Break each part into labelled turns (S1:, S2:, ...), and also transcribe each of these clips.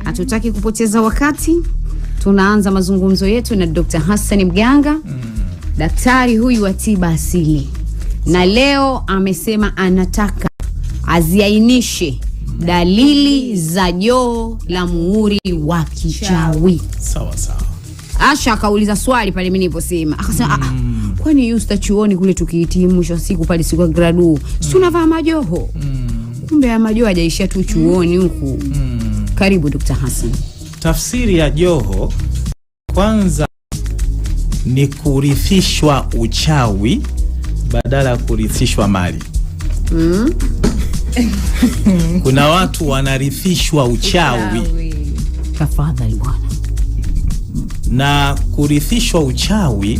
S1: Hatutaki kupoteza wakati. Tunaanza mazungumzo yetu na Dr. Hassan Mganga. Daktari huyu wa tiba asili. Na leo amesema anataka aziainishe dalili za joho la muhuri wa kichawi.
S2: Sawa sawa.
S1: Asha akauliza swali pale mimi niliposema. Akasema kwani yusta chuoni kule tukihitimu mwisho siku pale siku ya gradu. Si tunavaa majoho. Kumbe ya majoho hajaishia tu chuoni huku. Karibu Dr. Hassan.
S2: Tafsiri ya joho kwanza ni kurithishwa uchawi badala ya kurithishwa mali. Kuna watu wanarithishwa uchawi.
S1: Tafadhali bwana.
S2: Na kurithishwa uchawi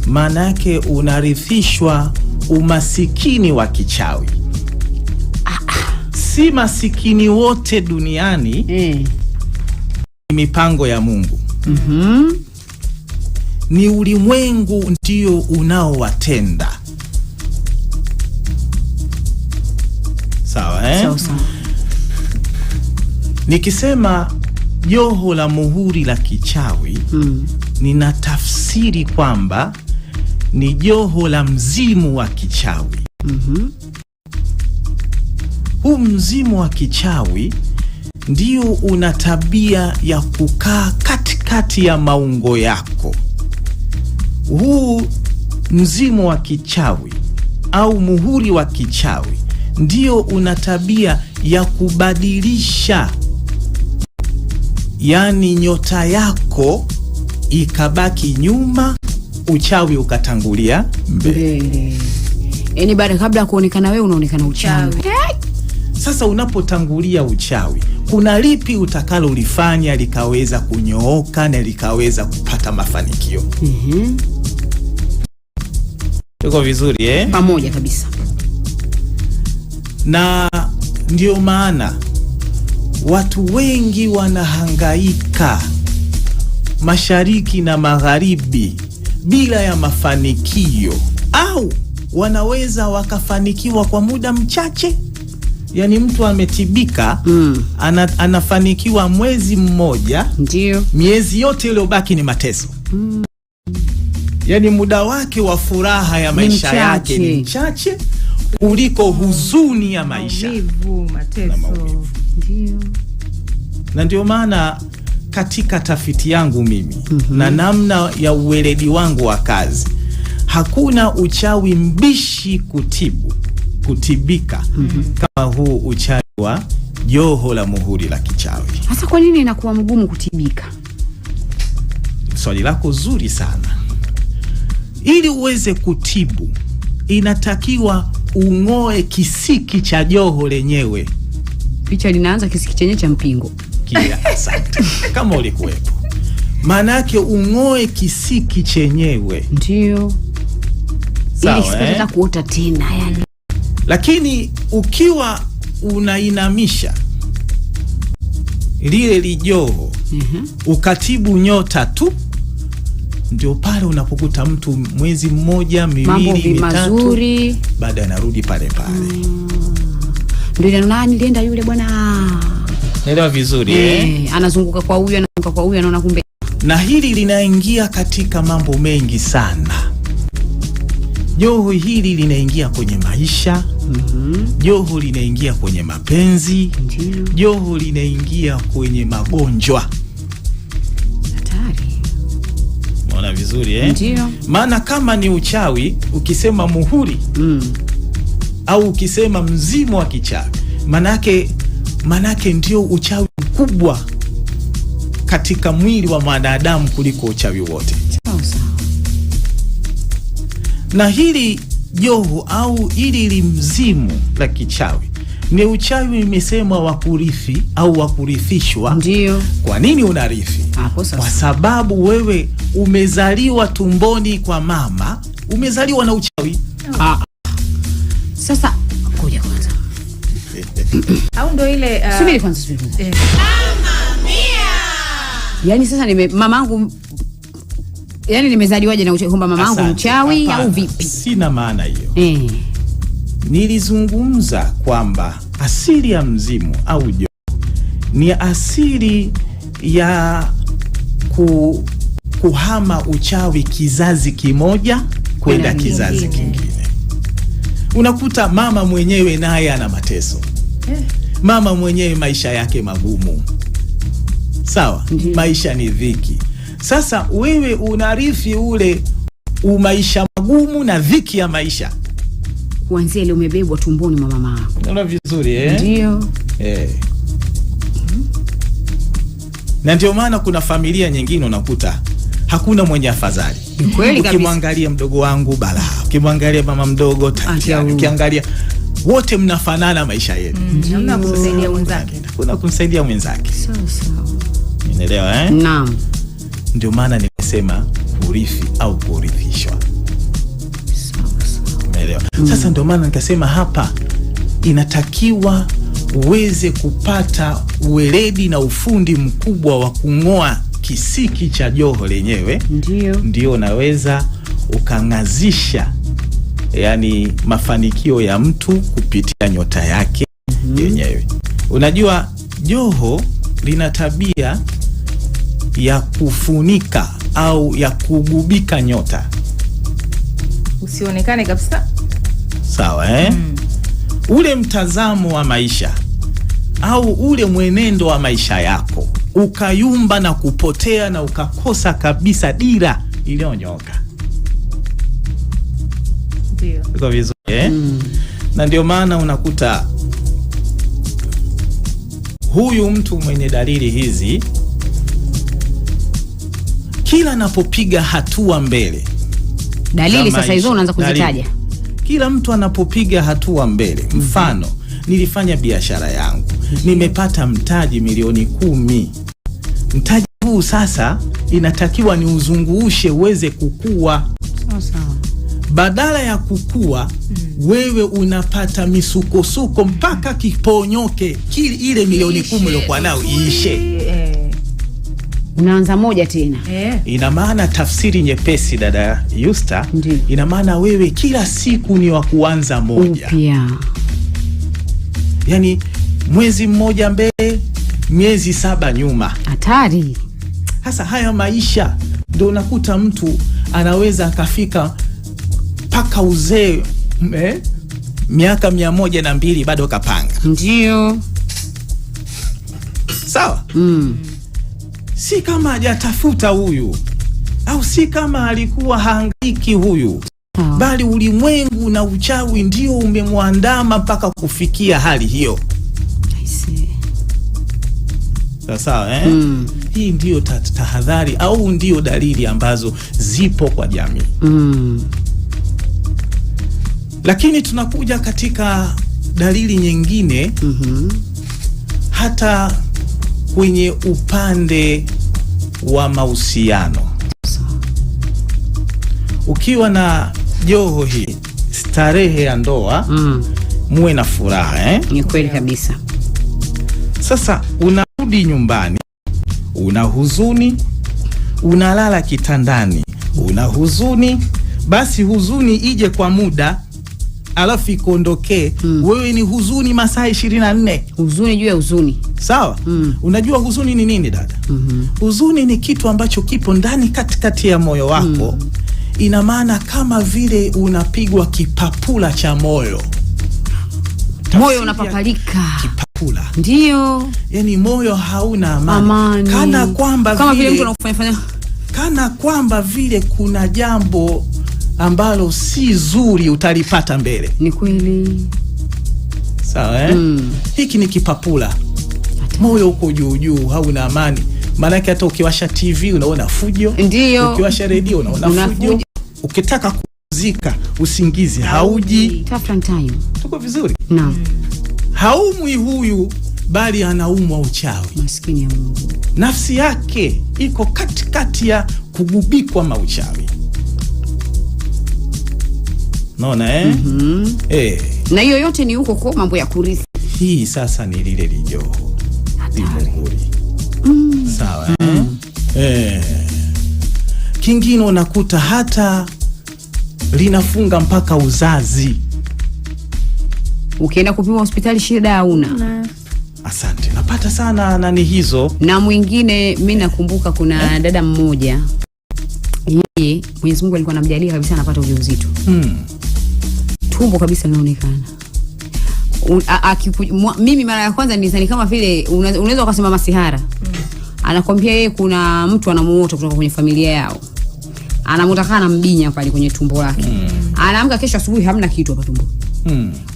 S2: maana yake unarithishwa umasikini wa kichawi. Si masikini wote duniani mipango ya Mungu. Ni ulimwengu ndio unaowatenda. Sawa
S1: Sawa.
S2: Nikisema joho la muhuri la kichawi, nina tafsiri kwamba ni joho la mzimu wa kichawi. Huu mzimu wa kichawi ndio una tabia ya kukaa katikati ya maungo yako. Huu mzimu wa kichawi au muhuri wa kichawi ndio una tabia ya kubadilisha, yani nyota yako ikabaki nyuma, uchawi ukatangulia mbele.
S1: Yaani baada kabla kuonekana wewe unaonekana uchawi.
S2: Sasa unapotangulia uchawi, kuna lipi utakalo ulifanya likaweza kunyooka na likaweza kupata mafanikio? Tuko vizuri
S1: Pamoja kabisa.
S2: Na ndio maana watu wengi wanahangaika mashariki na magharibi bila ya mafanikio, au wanaweza wakafanikiwa kwa muda mchache. Yani mtu ametibika anafanikiwa mwezi mmoja,
S1: ndio
S2: miezi yote iliyobaki ni mateso. Yani muda wake wa furaha ya maisha yake ni mchache kuliko huzuni ya maisha, mateso. Na ndio maana katika tafiti yangu mimi na namna ya uweledi wangu wa kazi, hakuna uchawi mbishi kutibika kama huu uchawi wa joho la muhuri la kichawi.
S1: Hasa kwa nini inakuwa mgumu kutibika?
S2: Swali lako zuri sana. Ili uweze kutibu, inatakiwa ung'oe kisiki cha joho lenyewe.
S1: Picha linaanza kisiki chenye cha mpingo.
S2: Asante. Kama ulikuwepo. Maana yake ung'oe kisiki chenyewe.
S1: Ndio.
S2: Sawa,
S1: ili sikataka kuota tena yani.
S2: Lakini ukiwa unainamisha lile lijoho, ukatibu nyota tu, ndio pale unapokuta mtu mwezi mmoja, miwili, mitatu, baada anarudi pale pale.
S1: Ndio nani nilienda yule bwana.
S2: Naelewa vizuri
S1: anazunguka kwa huyu, anazunguka kwa huyu, anaona kumbe.
S2: Na hili linaingia katika mambo mengi sana. Joho hili linaingia kwenye maisha, joho linaingia kwenye mapenzi, joho linaingia kwenye magonjwa.
S1: Hatari.
S2: Unaona vizuri
S1: Ndio.
S2: Maana kama ni uchawi, ukisema muhuri au ukisema mzimu wa kichawi, manake ndio uchawi mkubwa katika mwili wa mwanadamu kuliko uchawi wote. Na hili joho au hili mzimu la kichawi ni uchawi imesema wa kurithi au wa kurithishwa.
S1: Ndio.
S2: Kwa nini unarithi? Kwa sababu wewe umezaliwa tumboni kwa mama, umezaliwa na uchawi.
S1: Sasa kuja kwanza.
S3: Au ndo ile
S1: subiri kwanza. Yani sasa mamangu, yani nimezaliwaje na uchawi kwamba mamangu mchawi au vipi?
S2: Sina maana hiyo. Nilizungumza kwamba asili ya mzimu au joho ni asili ya kuhama uchawi kizazi kimoja kwenda kizazi kingine. Unakuta mama mwenyewe naye ana mateso. Mama mwenyewe maisha yake magumu. Sawa? Maisha ni dhiki. Sasa wewe unarithi ule maisha magumu na dhiki ya maisha.
S1: Kuanzia ile umebebwa tumboni mwa mama yako.
S2: Unaona vizuri
S1: Ndio.
S2: Na ndio maana kuna familia nyingine unakuta hakuna mwenye afadhali.
S1: Kweli kabisa.
S2: Ukimwangalia mdogo wangu bala, ukimwangalia mama mdogo Tatiana, ukiangalia wote mnafanana maisha yenu.
S3: Hamna kumsaidia mwenzake.
S2: Kuna kumsaidia mwenzake.
S1: Sawa.
S2: Unaelewa
S1: Naam.
S2: Ndio maana nimesema kurithi au kurithishwa. Umeelewa? Sasa ndio maana nikasema hapa inatakiwa uweze kupata uweledi na ufundi mkubwa wa kung'oa kisiki cha joho lenyewe. Ndio unaweza ukangazisha yani mafanikio ya mtu kupitia nyota yake yenyewe. Unajua joho lina tabia ya kufunika au ya kugubika nyota.
S3: Usionekane kabisa.
S2: Sawa Ule mtazamo wa maisha au ule mwenendo wa maisha yako ukayumba na kupotea na ukakosa kabisa dira iliyonyoka.
S3: Ndio.
S2: Iko vizuri Na ndio maana unakuta huyu mtu mwenye dalili hizi kila anapopiga hatua mbele.
S1: Dalili sasa hizo unaanza kuzitaja.
S2: Kila mtu anapopiga hatua mbele. Mfano, nilifanya biashara yangu. Nimepata mtaji milioni 10. Mtaji huu sasa inatakiwa ni uzunguushe uweze kukua.
S1: Sawa.
S2: Badala ya kukua, wewe unapata misukosuko mpaka kiponyoke ile milioni 10 iliyokuwa nayo iishe.
S1: Unaanza moja tena.
S2: Ina maana tafsiri nyepesi dada Yusta, ina maana wewe kila siku ni wa kuanza moja. Yani mwezi mmoja mbele, miezi 7 nyuma.
S1: Hatari.
S2: Sasa haya maisha ndio unakuta mtu anaweza akafika paka uzee miaka 102 bado kapanga.
S1: Ndio.
S2: Sawa? Si kama hajatafuta huyu au si kama alikuwa hangaiki huyu, bali ulimwengu na uchawi ndio umemwandama mpaka kufikia hali hiyo. Sawa Hii ndio tahadhari au ndio dalili ambazo zipo kwa jamii. Lakini tunakuja katika dalili nyingine hata kwenye upande wa mahusiano. Ukiwa na joho hii, starehe ya ndoa, muwe na furaha
S1: Ni kweli kabisa.
S2: Sasa unarudi nyumbani, una huzuni, unalala kitandani, una huzuni, basi huzuni ije kwa muda alafu ikondokee. Wewe ni huzuni masaa 24.
S1: Huzuni juu ya huzuni.
S2: Sawa? Unajua huzuni ni nini dada? Huzuni ni kitu ambacho kipo ndani katikati ya moyo wako. Ina maana kama vile unapigwa kipapula cha moyo.
S1: Moyo unapapalika.
S2: Kipapula.
S1: Ndio.
S2: Yani moyo hauna amani. Kana kwamba
S1: kama vile mtu anakufanya
S2: kana kwamba vile kuna jambo ambalo si zuri utalipata mbele.
S1: Ni kweli.
S2: Sawa Hiki ni kipapula. Moyo uko juu, hauna amani. Maana hata ukiwasha TV unaona fujo.
S1: Ndio.
S2: Ukiwasha redio unaona fujo. Ukitaka kupumzika usingizi hauji.
S1: Tough time.
S2: Tuko vizuri?
S1: Naam.
S2: Haumwi huyu bali anaumwa uchawi.
S1: Maskini ya Mungu.
S2: Nafsi yake iko katikati ya kugubikwa mauchawi. Naona
S1: Na hiyo yote ni huko kwa mambo ya kurithi.
S2: Hii sasa ni lile lijoho. Limuguri. Sawa Kingine unakuta hata linafunga mpaka uzazi.
S1: Ukienda kupima hospitali shida hauna.
S2: Asante. Napata sana nani hizo.
S1: Na mwingine mimi nakumbuka kuna dada mmoja, yeye Mwenyezi Mungu alikuwa anamjalia kabisa anapata ujauzito. Tumbo kabisa linaonekana. Mimi mara ya kwanza nilizani kama vile unaweza ukasema masihara. Anakwambia yeye kuna mtu anamuota kutoka kwenye familia yao. Anamuota kana mbinya pale kwenye tumbo lake. Anaamka kesho asubuhi hamna kitu hapa tumbo.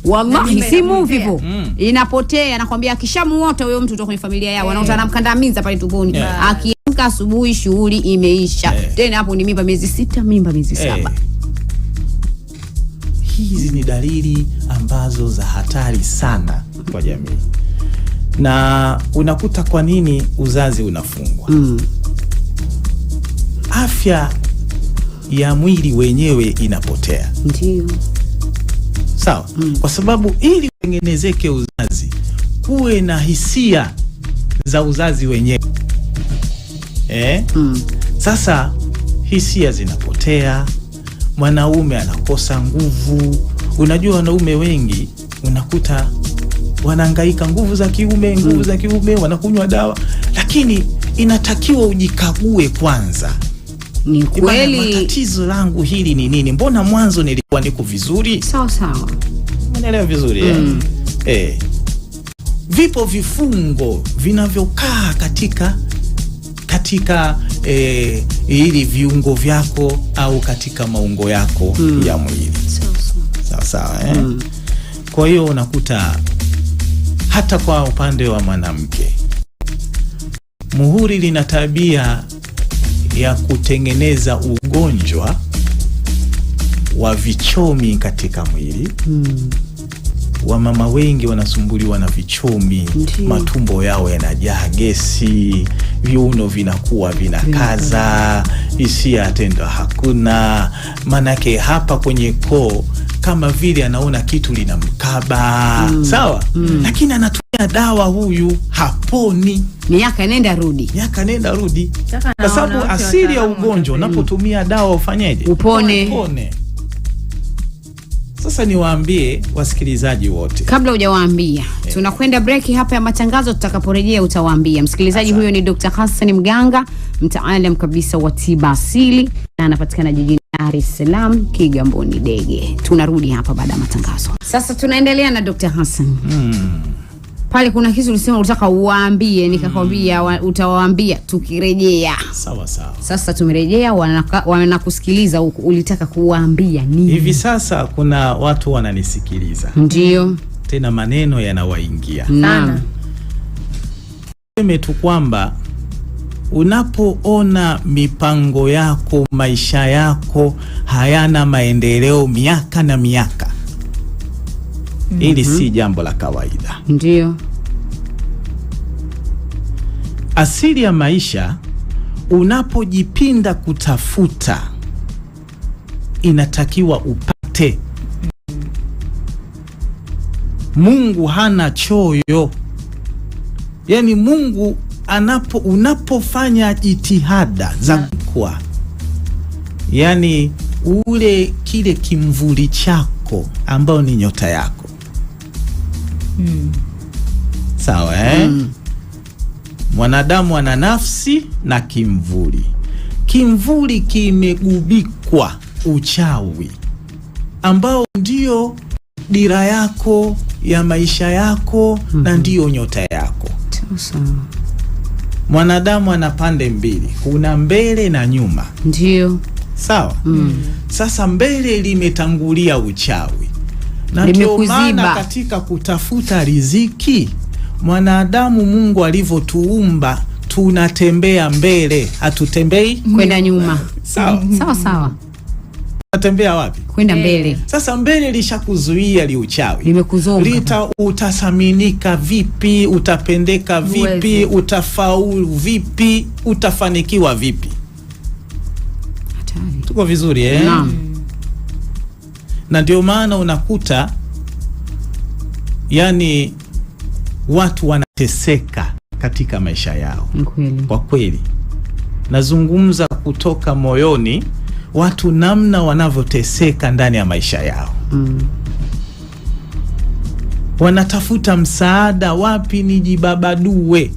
S1: Wallahi si movie hivyo. Inapotea, anakwambia akishamuota huyo mtu kutoka kwenye familia yao, anaota anamkandamiza pale tumboni. Akiamka asubuhi shughuli imeisha. Tena hapo ni mimba miezi 6, mimba miezi 7.
S2: Hizi ni dalili ambazo za hatari sana kwa jamii. Na unakuta kwa nini uzazi unafungwa. Afya ya mwili wenyewe inapotea.
S1: Ndio.
S2: Sawa? Kwa sababu ili utengenezeke uzazi, kuwe na hisia za uzazi wenyewe. Sasa hisia zinapotea, mwanaume anakosa nguvu. Unajua wanaume wengi unakuta wanahangaika nguvu za kiume, wanakunywa dawa, lakini inatakiwa ujikague kwanza.
S1: Ni kweli
S2: tatizo langu hili ni nini? Mbona mwanzo nilikuwa niko vizuri?
S1: Sawa.
S2: Unaelewa vizuri vipo vifungo vinavyokaa katika ili viungo vyako au katika maungo yako ya mwili. Sawa. Kwa hiyo unakuta hata kwa upande wa mwanamke, muhuri lina tabia ya kutengeneza ugonjwa wa vichomi katika mwili. Wamama wengi wanasumbuliwa na vichomi. Matumbo yao yanajaa gesi, viuno vinakuwa vinakaza, hisia tendo hakuna. Manake hapa kwenye koo kama vile anaona kitu linamkaba. Sawa? Lakini anatumia dawa, huyu haponi.
S1: Miaka nenda rudi.
S2: Kwa sababu asili ya ugonjwa unapotumia dawa ufanyeje? Upone. Sasa niwaambie wasikilizaji wote, kabla
S1: hujawaambia tunakwenda break hapa ya matangazo. Tutakaporejea utawaambia msikilizaji. Huyo ni Dr. Hassan Mganga, mtaalam kabisa wa tiba asili, na anapatikana jijini Dar es Salaam, Kigamboni Dege. Tunarudi hapa baada ya matangazo. Sasa tunaendelea na Dr. Hassan. Pale kuna kitu ulisema unataka uwaambie, nikakwambia utawaambia tukirejea.
S2: Sawa.
S1: Sasa tumerejea, wanakusikiliza huko. Ulitaka kuwaambia nini?
S2: Hivi sasa kuna watu wananisikiliza.
S1: Ndio.
S2: Tena maneno yanawaingia.
S1: Naam.
S2: Sema tu kwamba unapoona mipango yako, maisha yako hayana maendeleo miaka na miaka, hili si jambo la kawaida.
S1: Ndio.
S2: Asili ya maisha, unapojipinda kutafuta, inatakiwa upate. Mungu hana choyo. Yani Mungu unapofanya jitihada za kwa, yani ule kile kimvuli chako ambao ni nyota yako. Sawa Mwanadamu ana nafsi na kimvuli. Kimvuli kimegubikwa uchawi, ambao ndio dira yako ya maisha yako na ndio nyota yako. Mwanadamu ana pande mbili, kuna mbele na nyuma.
S1: Ndio.
S2: Sawa? Sasa mbele limetangulia uchawi. Na ndio maana katika kutafuta riziki, mwanadamu Mungu alivyotuumba tunatembea mbele, hatutembei
S1: kwenda nyuma.
S2: Sawa. Tunatembea wapi?
S1: Kwenda mbele.
S2: Sasa mbele lishakuzuia liuchawi.
S1: Limekuzonga.
S2: Utasaminika vipi? Utapendeka vipi? Utafaulu vipi? Utafanikiwa vipi?
S1: Hatari.
S2: Tuko vizuri
S1: Naam.
S2: Na ndio maana unakuta yani watu wanateseka katika maisha yao. Kwa kweli nazungumza kutoka moyoni, watu namna wanavyoteseka ndani ya maisha yao. wanatafuta msaada wapi nijibabadue.